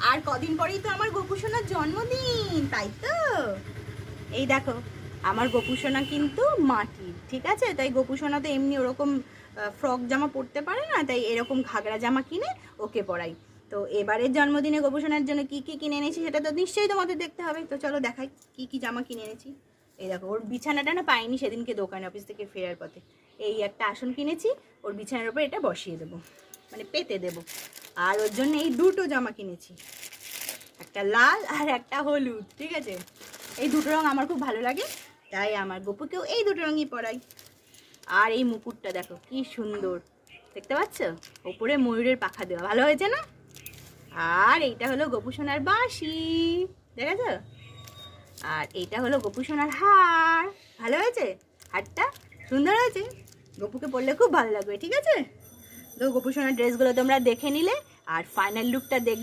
আর কদিন পরেই তো আমার গোপুসোনার জন্মদিন, তাই তো? এই দেখো, আমার গোপুসোনা কিন্তু মাটির, ঠিক আছে? তাই গোপুসোনা তো এমনি ওরকম ফ্রক জামা পরতে পারে না, তাই এরকম ঘাগরা জামা কিনে ওকে পরাই। তো এবারের জন্মদিনে গোপুসোনার জন্য কি কি কিনে এনেছি সেটা তো নিশ্চয়ই তোমাদের দেখতে হবে। তো চলো দেখাই কি কি জামা কিনে এনেছি। এই দেখো, ওর বিছানাটা না পাইনি সেদিনকে দোকানে অফিস থেকে ফেরার পথে। এই একটা আসন কিনেছি, ওর বিছানার উপর এটা বসিয়ে দেবো, মানে পেতে দেবো। আর ওর জন্য এই দুটো জামা কিনেছি, একটা লাল আর একটা হলুদ, ঠিক আছে? এই দুটো রঙ আমার খুব ভালো লাগে, তাই আমার গপুকেও এই দুটো রঙই পরাই। আর এই মুকুটটা দেখো কি সুন্দর, দেখতে পাচ্ছ? ওপরে ময়ূরের পাখা দেওয়া, ভালো হয়েছে না? আর এইটা হলো গোপুসোনার বাঁশি, দেখেছ? আর এইটা হলো গোপুসোনার হার, ভালো হয়েছে? হারটা সুন্দর হয়েছে, গপুকে পরলে খুব ভালো লাগবে, ঠিক আছে? তো গোপুসোনার ড্রেসগুলো তোমরা দেখে নিলে, আর ফাইনাল লুকটা দেখবে।